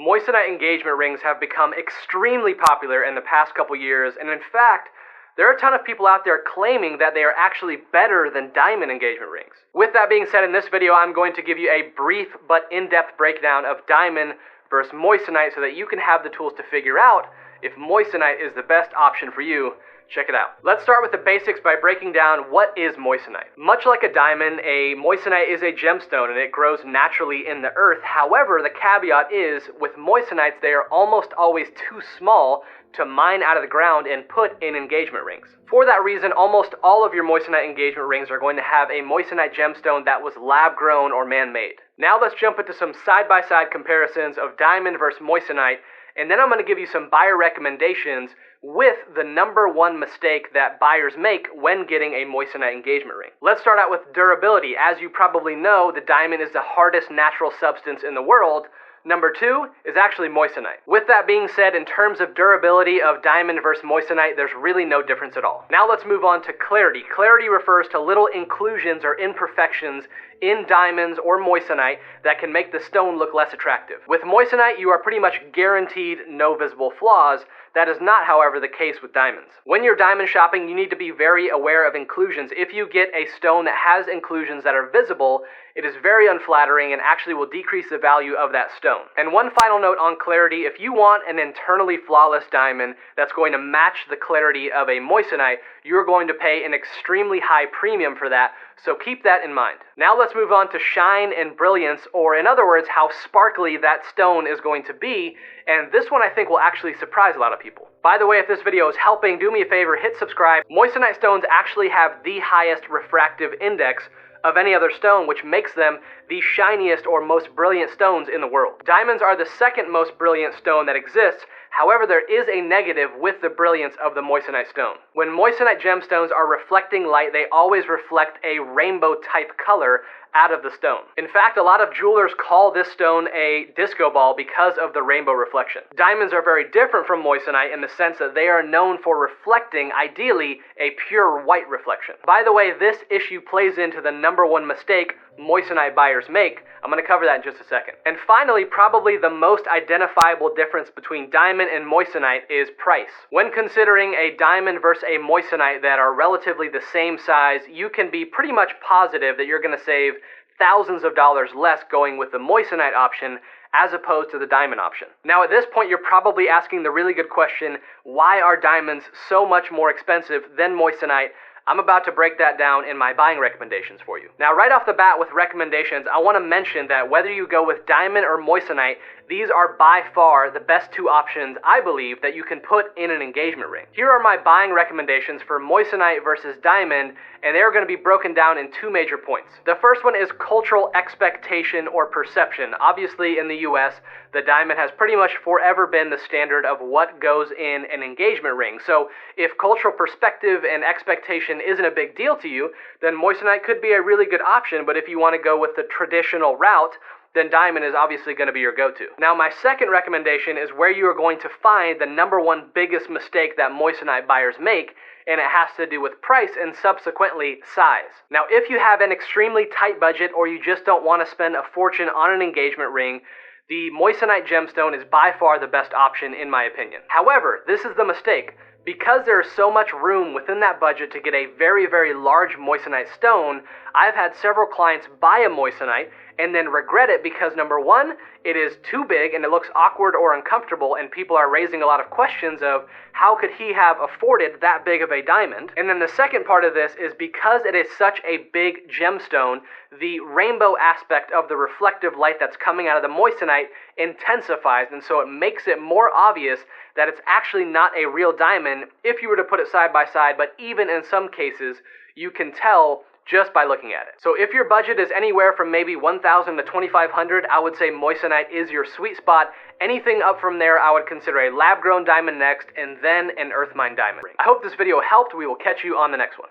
Moissanite engagement rings have become extremely popular in the past couple years, and in fact, there are a ton of people out there claiming that they are actually better than diamond engagement rings. With that being said, in this video I'm going to give you a brief but in-depth breakdown of diamond versus moissanite so that you can have the tools to figure out if moissanite is the best option for you. Check it out. Let's start with the basics by breaking down what is moissanite. Much like a diamond, a moissanite is a gemstone and it grows naturally in the earth. However, the caveat is, with moissanites, they are almost always too small to mine out of the ground and put in engagement rings. For that reason, almost all of your moissanite engagement rings are going to have a moissanite gemstone that was lab-grown or man-made. Now let's jump into some side-by-side comparisons of diamond versus moissanite, and then I'm going to give you some buyer recommendations with the number one mistake that buyers make when getting a moissanite engagement ring. Let's start out with durability. As you probably know, the diamond is the hardest natural substance in the world. Number two is actually moissanite. With that being said, in terms of durability of diamond versus moissanite, there's really no difference at all. Now let's move on to clarity. Clarity refers to little inclusions or imperfections in diamonds or moissanite that can make the stone look less attractive. With moissanite, you are pretty much guaranteed no visible flaws. That is not, however, the case with diamonds. When you're diamond shopping, you need to be very aware of inclusions. If you get a stone that has inclusions that are visible, it is very unflattering and actually will decrease the value of that stone. And one final note on clarity: if you want an internally flawless diamond that's going to match the clarity of a moissanite, you're going to pay an extremely high premium for that, so keep that in mind. Now let's move on to shine and brilliance, or in other words, how sparkly that stone is going to be, and this one I think will actually surprise a lot of people. By the way, if this video is helping, do me a favor, hit subscribe. Moissanite stones actually have the highest refractive index of any other stone, which makes them the shiniest or most brilliant stones in the world. Diamonds are the second most brilliant stone that exists. However, there is a negative with the brilliance of the moissanite stone. When moissanite gemstones are reflecting light, they always reflect a rainbow type color out of the stone. In fact, a lot of jewelers call this stone a disco ball because of the rainbow reflection. Diamonds are very different from moissanite in the sense that they are known for reflecting, ideally, a pure white reflection. By the way, this issue plays into the number one mistake moissanite buyers make. I'm going to cover that in just a second. And finally, probably the most identifiable difference between diamond and moissanite is price. When considering a diamond versus a moissanite that are relatively the same size, you can be pretty much positive that you're going to save thousands of dollars less going with the moissanite option as opposed to the diamond option. Now at this point, you're probably asking the really good question: why are diamonds so much more expensive than moissanite? I'm about to break that down in my buying recommendations for you. Now, right off the bat with recommendations, I want to mention that whether you go with diamond or moissanite, these are by far the best two options, I believe, that you can put in an engagement ring. Here are my buying recommendations for moissanite versus diamond, and they are going to be broken down in two major points. The first one is cultural expectation or perception. Obviously, in the US, the diamond has pretty much forever been the standard of what goes in an engagement ring. So if cultural perspective and expectation isn't a big deal to you, then moissanite could be a really good option. But if you want to go with the traditional route, then diamond is obviously going to be your go-to. Now, my second recommendation is where you are going to find the number one biggest mistake that moissanite buyers make, and it has to do with price and subsequently size. Now, if you have an extremely tight budget or you just don't want to spend a fortune on an engagement ring, the moissanite gemstone is by far the best option in my opinion. However, this is the mistake. Because there is so much room within that budget to get a very, very large moissanite stone, I've had several clients buy a moissanite and then regret it because, number one, it is too big and it looks awkward or uncomfortable, and people are raising a lot of questions of how could he have afforded that big of a diamond. And then the second part of this is because it is such a big gemstone, the rainbow aspect of the reflective light that's coming out of the moissanite intensifies, and so it makes it more obvious that it's actually not a real diamond if you were to put it side by side, but even in some cases, you can tell just by looking at it. So if your budget is anywhere from maybe $1,000 to $2,500, I would say moissanite is your sweet spot. Anything up from there, I would consider a lab-grown diamond next, and then an earth mine diamond ring. I hope this video helped. We will catch you on the next one.